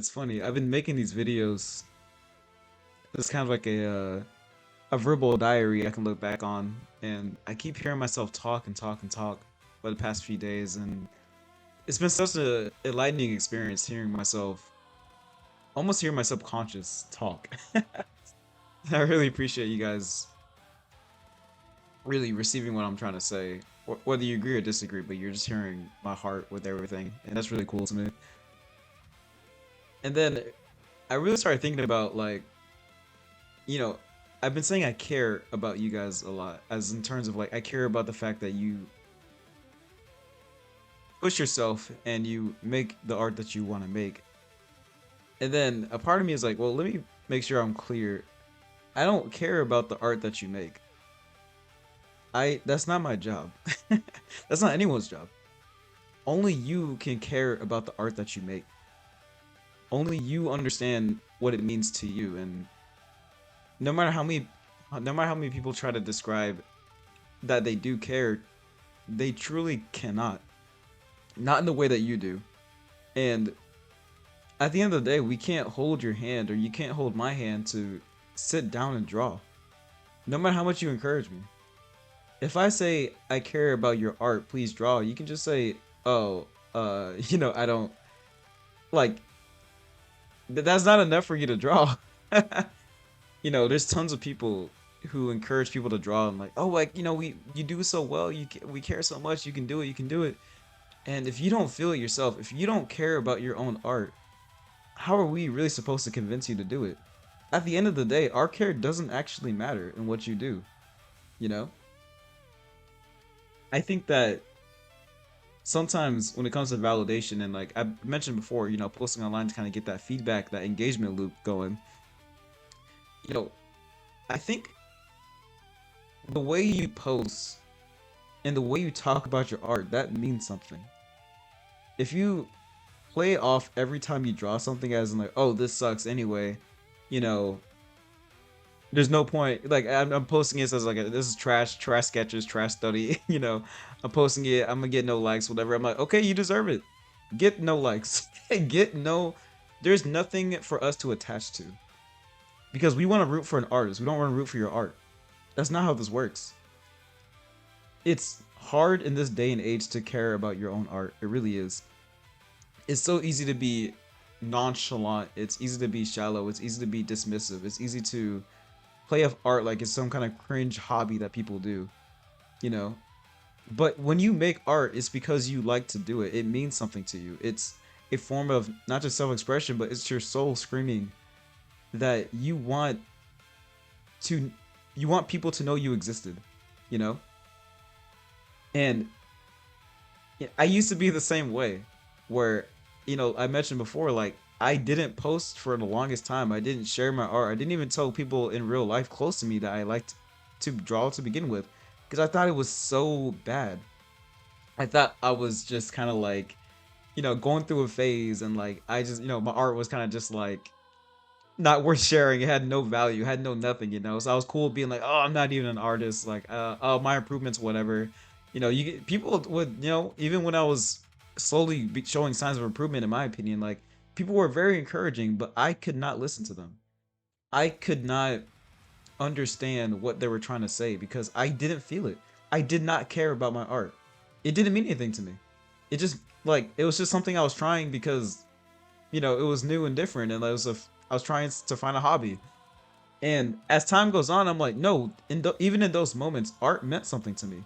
It's funny. I've been making these videos. It's kind of like a verbal diary I can look back on, and I keep hearing myself talk and talk and talk for the past few days, and it's been such a enlightening experience hearing myself, almost hearing my subconscious talk. I really appreciate you guys really receiving what I'm trying to say, whether you agree or disagree, but you're just hearing my heart with everything, and that's really cool to me. And then I really started thinking about like, you know, I've been saying I care about you guys a lot, as in terms of like I care about the fact that you push yourself and you make the art that you want to make. And then a part of me is like, well, let me make sure I'm clear. I don't care about the art that you make. That's not my job. That's not anyone's job. Only you can care about the art that you make. Only you understand what it means to you, and no matter how many people try to describe that they do care, they truly cannot. Not in the way that you do. And at the end of the day, we can't hold your hand, or you can't hold my hand to sit down and draw. No matter how much you encourage me. If I say I care about your art, please draw, you can just say, "Oh, I don't like that's not enough for you to draw." There's tons of people who encourage people to draw and like, "Oh, like, you do so well, we care so much, you can do it, you can do it." And if you don't feel it yourself, if you don't care about your own art, how are we really supposed to convince you to do it? At the end of the day, our care doesn't actually matter in what you do, you know? I think that sometimes when it comes to validation, and like I mentioned before, posting online to kind of get that feedback, that engagement loop going, you know, I think the way you post and the way you talk about your art, that means something. If you play it off every time you draw something as in like, oh, this sucks anyway, you know, there's no point. Like I'm posting it as like this is trash sketches, trash study. I'm posting it. I'm gonna get no likes, whatever. I'm like, okay, you deserve it. Get no likes. Get no. There's nothing for us to attach to because we want to root for an artist. We don't want to root for your art. That's not how this works. It's hard in this day and age to care about your own art. It really is. It's so easy to be nonchalant. It's easy to be shallow. It's easy to be dismissive. It's easy to play of art like it's some kind of cringe hobby that people do, you know? But when you make art, it's because you like to do it. It means something to you. It's a form of not just self-expression, but it's your soul screaming that to you want people to know you existed, you know? And I used to be the same way where, I mentioned before, like I didn't post for the longest time. I didn't share my art. I didn't even tell people in real life close to me that I liked to draw to begin with because I thought it was so bad. I thought I was just kind of like, going through a phase, and like I just, my art was kind of just like not worth sharing. It had no value, it had no nothing. So I was cool being like, oh, I'm not even an artist, like oh, my improvements, whatever. People would, even when I was slowly showing signs of improvement, in my opinion, like people were very encouraging, but I could not listen to them. I could not understand what they were trying to say because I didn't feel it. I did not care about my art. It didn't mean anything to me. It was just something I was trying because it was new and different, and I was trying to find a hobby. And as time goes on, I'm like, no, even in those moments, art meant something to me.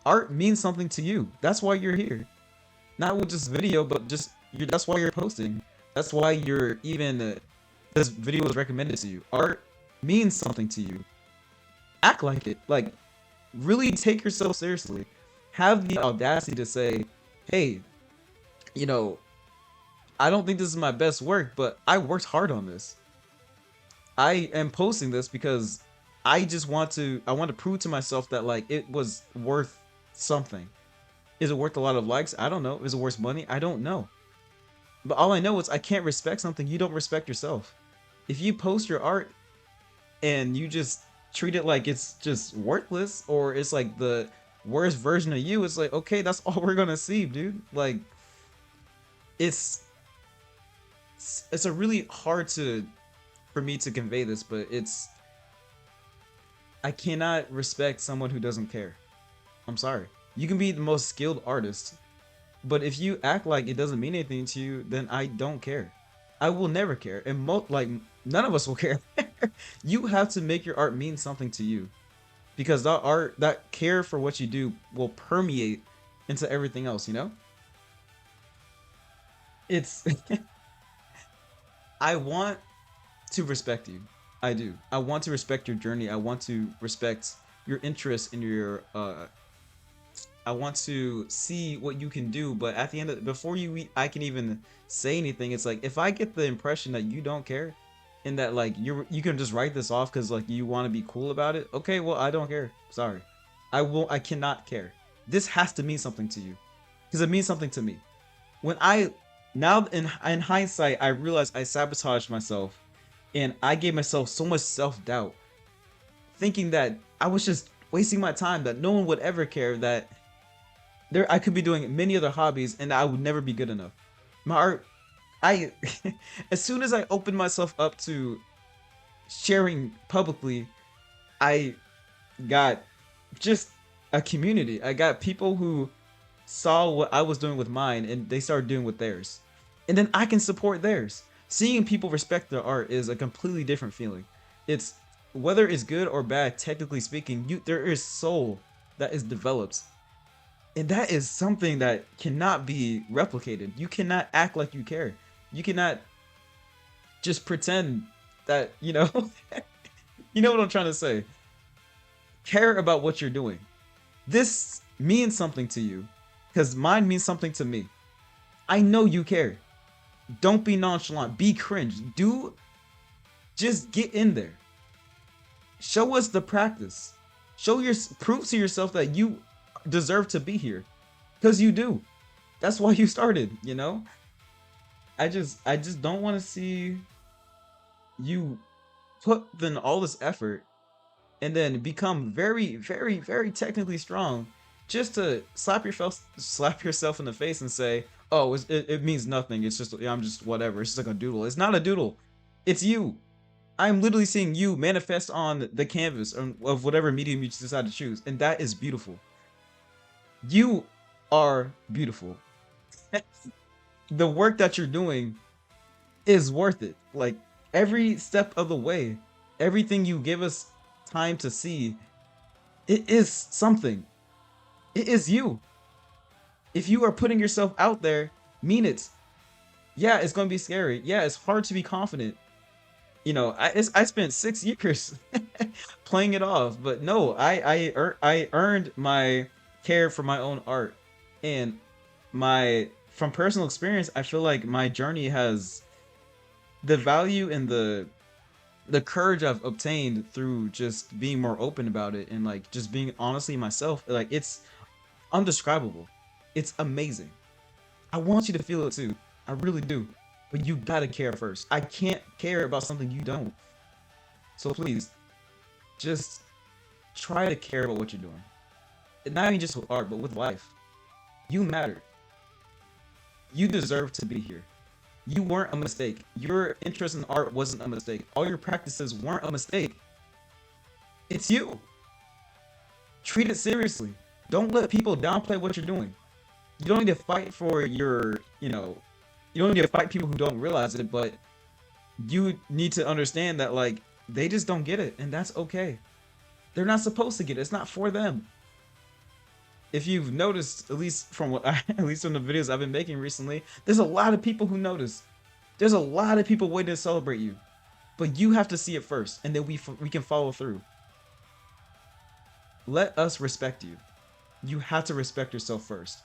Art means something to you. That's why you're here. Not with just video, but that's why you're posting. That's why you're even this video was recommended to you. Art means something to you. Act like it. Like, really take yourself seriously. Have the audacity to say, hey, you know, I don't think this is my best work, but I worked hard on this. I am posting this because I want to prove to myself that like it was worth something. Is it worth a lot of likes? I don't know. Is it worth money? I don't know. But all I know is I can't respect something you don't respect yourself. If you post your art and you just treat it like it's just worthless, or it's like the worst version of you, it's like, okay, that's all we're gonna see, dude. Like, it's it's a really hard to for me to convey this, but it's I cannot respect someone who doesn't care. I'm sorry. You can be the most skilled artist, but if you act like it doesn't mean anything to you, then I don't care. I will never care, and like none of us will care. You have to make your art mean something to you, because that art, that care for what you do, will permeate into everything else. You know, it's I want to respect you. I do. I want to respect your journey. I want to respect your interests and your I want to see what you can do, but at the end of before I can even say anything, it's like if I get the impression that you don't care and that like you can just write this off cuz like you want to be cool about it. Okay, well, I don't care. Sorry. I cannot care. This has to mean something to you because it means something to me. When I now in hindsight, I realized I sabotaged myself and I gave myself so much self-doubt thinking that I was just wasting my time, that no one would ever care, that there I could be doing many other hobbies and I would never be good enough. My art, I as soon as I opened myself up to sharing publicly, I got just a community. I got people who saw what I was doing with mine and they started doing with theirs. And then I can support theirs. Seeing people respect their art is a completely different feeling. It's whether it's good or bad, technically speaking, there is soul that is developed. And that is something that cannot be replicated. You cannot act like you care. You cannot just pretend that, you know what I'm trying to say. Care about what you're doing. This means something to you because mine means something to me. I know you care. Don't be nonchalant. Be cringe. Just get in there. Show us the practice. Prove to yourself that you deserve to be here because you do. That's why you started, I just don't want to see you put in all this effort and then become very, very, very technically strong just to slap yourself in the face and say, oh, it means nothing, it's just, I'm just whatever, it's just like a doodle. It's not a doodle, it's you. I'm literally seeing you manifest on the canvas of whatever medium you decide to choose, and that is beautiful. You are beautiful. The work that you're doing is worth it. Like every step of the way, everything you give us time to see, it is something. It is you. If you are putting yourself out there, mean it. Yeah, it's going to be scary. Yeah, it's hard to be confident. I spent 6 years playing it off, but no, I earned my care for my own art, and from personal experience, I feel like my journey has the value and the courage I've obtained through just being more open about it and like just being honestly myself. Like it's undescribable. It's amazing. I want you to feel it too. I really do. But you gotta care first. I can't care about something you don't. So please, just try to care about what you're doing. And not even just with art, but with life. You matter. You deserve to be here. You weren't a mistake. Your interest in art wasn't a mistake. All your practices weren't a mistake. It's you. Treat it seriously. Don't let people downplay what you're doing. You don't need to fight for you don't need to fight people who don't realize it, but you need to understand that like they just don't get it, and that's okay. They're not supposed to get it. It's not for them. If you've noticed, at least from at least from the videos I've been making recently, there's a lot of people who notice. There's a lot of people waiting to celebrate you, but you have to see it first, and then we can follow through. Let us respect you. You have to respect yourself first.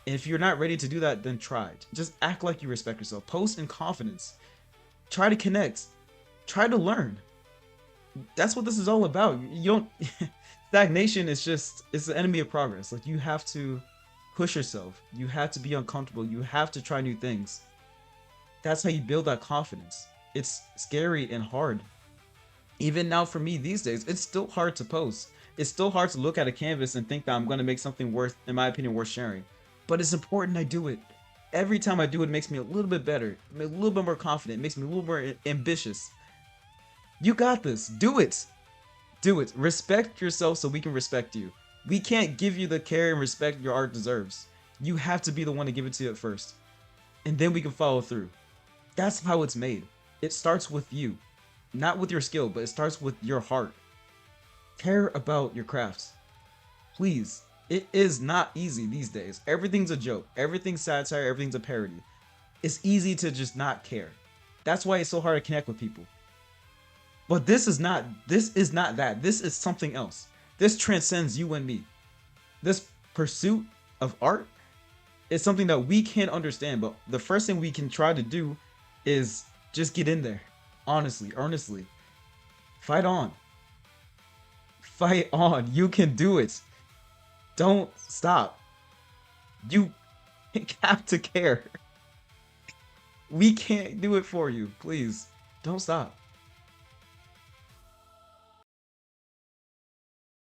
And if you're not ready to do that, then try. Just act like you respect yourself. Post in confidence. Try to connect. Try to learn. That's what this is all about. You don't stagnation is just, it's the enemy of progress. Like you have to push yourself. You have to be uncomfortable. You have to try new things. That's how you build that confidence. It's scary and hard. Even now for me these days, it's still hard to post. It's still hard to look at a canvas and think that I'm going to make something worth, in my opinion, worth sharing. But it's important I do it Every time I do it, it makes me a little bit better, a little bit more confident, it makes me a little more ambitious. You got this. Do it. Do it. Respect yourself so we can respect you. We can't give you the care and respect your art deserves. You have to be the one to give it to you at first. And then we can follow through. That's how it's made. It starts with you. Not with your skill, but it starts with your heart. Care about your crafts. Please. It is not easy these days. Everything's a joke. Everything's satire. Everything's a parody. It's easy to just not care. That's why it's so hard to connect with people. But this is not that. This is something else. This transcends you and me. This pursuit of art is something that we can't understand, but the first thing we can try to do is just get in there. Honestly, earnestly. Fight on. Fight on. You can do it. Don't stop. You have to care. We can't do it for you. Please, don't stop.